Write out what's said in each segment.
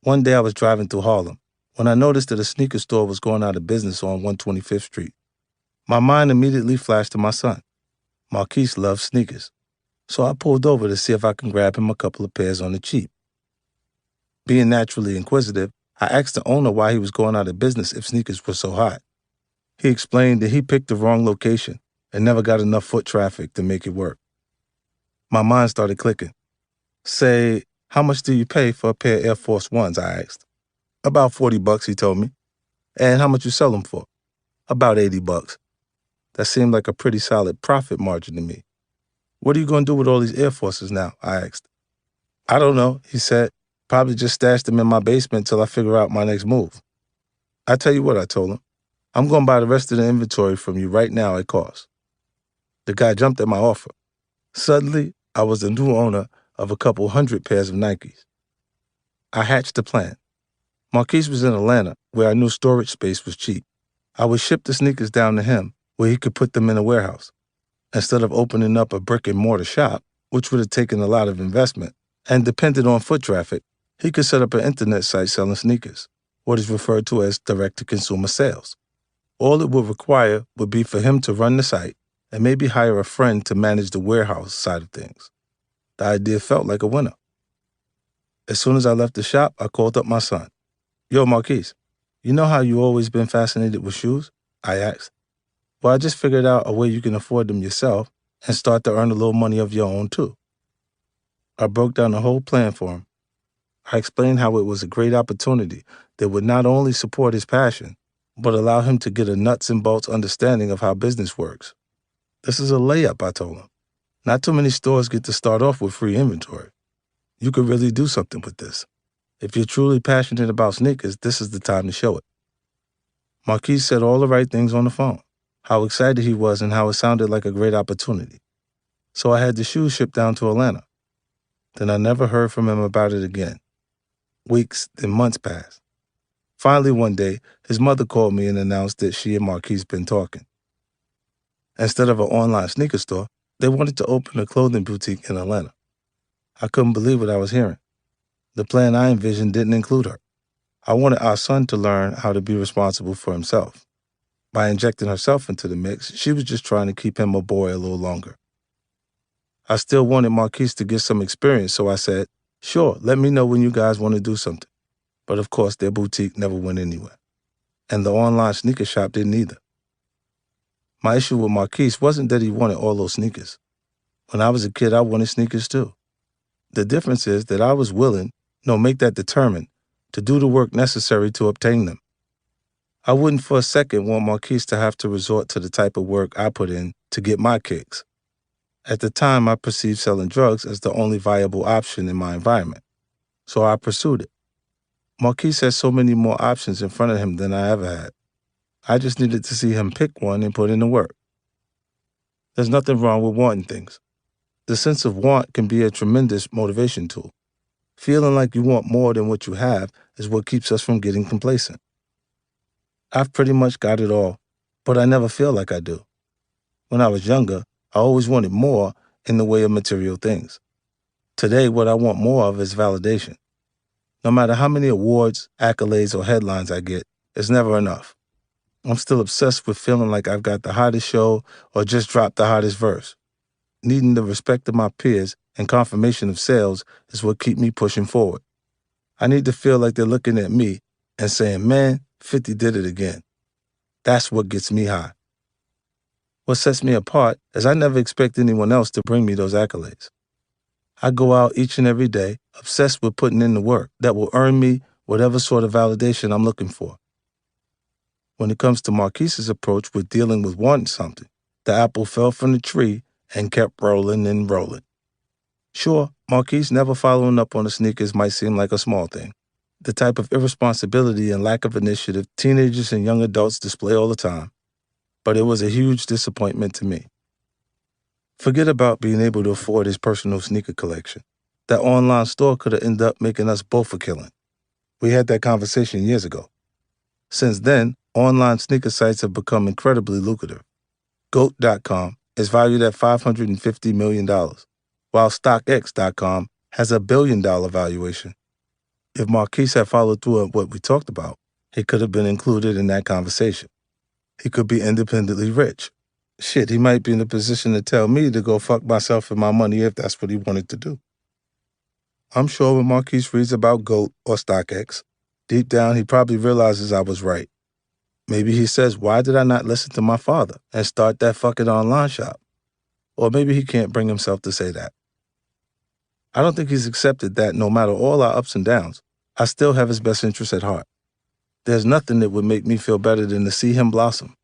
One day I was driving through Harlem when I noticed that a sneaker store was going out of business on 125th Street. My mind immediately flashed to my son. Marquise loves sneakers. So I pulled over to see if I can grab him a couple of pairs on the cheap. Being naturally inquisitive, I asked the owner why he was going out of business if sneakers were so hot. He explained that he picked the wrong location and never got enough foot traffic to make it work. My mind started clicking. Say, how much do you pay for a pair of Air Force Ones, I asked. About $40, he told me. And how much you sell them for? About $80. That seemed like a pretty solid profit margin to me. What are you going to do with all these Air Forces now? I asked. I don't know, he said. Probably just stash them in my basement till I figure out my next move. I tell you what, I told him. I'm going to buy the rest of the inventory from you right now at cost. The guy jumped at my offer. Suddenly, I was the new owner of a couple hundred pairs of Nikes. I hatched a plan. Marquise was in Atlanta, where I knew storage space was cheap. I would ship the sneakers down to him, where he could put them in a warehouse. Instead of opening up a brick-and-mortar shop, which would have taken a lot of investment and depended on foot traffic, he could set up an internet site selling sneakers, what is referred to as direct-to-consumer sales. All it would require would be for him to run the site and maybe hire a friend to manage the warehouse side of things. The idea felt like a winner. As soon as I left the shop, I called up my son. Yo, Marquise, you know how you always been fascinated with shoes? I asked. Well, I just figured out a way you can afford them yourself and start to earn a little money of your own, too. I broke down the whole plan for him. I explained how it was a great opportunity that would not only support his passion, but allow him to get a nuts and bolts understanding of how business works. This is a layup, I told him. Not too many stores get to start off with free inventory. You could really do something with this. If you're truly passionate about sneakers, this is the time to show it. Marquise said all the right things on the phone, how excited he was and how it sounded like a great opportunity. So I had the shoes shipped down to Atlanta. Then I never heard from him about it again. Weeks, then months passed. Finally, one day, his mother called me and announced that she and Marquise been talking. Instead of an online sneaker store, they wanted to open a clothing boutique in Atlanta. I couldn't believe what I was hearing. The plan I envisioned didn't include her. I wanted our son to learn how to be responsible for himself. By injecting herself into the mix, she was just trying to keep him a boy a little longer. I still wanted Marquise to get some experience, so I said, sure, let me know when you guys want to do something. But of course, their boutique never went anywhere. And the online sneaker shop didn't either. My issue with Marquise wasn't that he wanted all those sneakers. When I was a kid, I wanted sneakers too. The difference is that I was willing, make that determined, to do the work necessary to obtain them. I wouldn't for a second want Marquise to have to resort to the type of work I put in to get my kicks. At the time, I perceived selling drugs as the only viable option in my environment, so I pursued it. Marquise had so many more options in front of him than I ever had. I just needed to see him pick one and put in the work. There's nothing wrong with wanting things. The sense of want can be a tremendous motivation tool. Feeling like you want more than what you have is what keeps us from getting complacent. I've pretty much got it all, but I never feel like I do. When I was younger, I always wanted more in the way of material things. Today, what I want more of is validation. No matter how many awards, accolades, or headlines I get, it's never enough. I'm still obsessed with feeling like I've got the hottest show or just dropped the hottest verse. Needing the respect of my peers and confirmation of sales is what keeps me pushing forward. I need to feel like they're looking at me and saying, man, 50 did it again. That's what gets me high. What sets me apart is I never expect anyone else to bring me those accolades. I go out each and every day obsessed with putting in the work that will earn me whatever sort of validation I'm looking for. When it comes to Marquise's approach with dealing with wanting something, the apple fell from the tree and kept rolling and rolling. Sure, Marquise never following up on the sneakers might seem like a small thing, the type of irresponsibility and lack of initiative teenagers and young adults display all the time, but it was a huge disappointment to me. Forget about being able to afford his personal sneaker collection. That online store could have ended up making us both a killing. We had that conversation years ago. Since then, online sneaker sites have become incredibly lucrative. GOAT.com is valued at $550 million, while StockX.com has a $1 billion valuation. If Marquise had followed through on what we talked about, he could have been included in that conversation. He could be independently rich. Shit, he might be in a position to tell me to go fuck myself and my money if that's what he wanted to do. I'm sure when Marquise reads about GOAT or StockX, deep down he probably realizes I was right. Maybe he says, why did I not listen to my father and start that fucking online shop? Or maybe he can't bring himself to say that. I don't think he's accepted that no matter all our ups and downs, I still have his best interests at heart. There's nothing that would make me feel better than to see him blossom.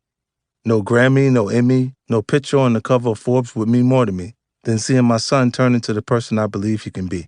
No Grammy, no Emmy, no picture on the cover of Forbes would mean more to me than seeing my son turn into the person I believe he can be.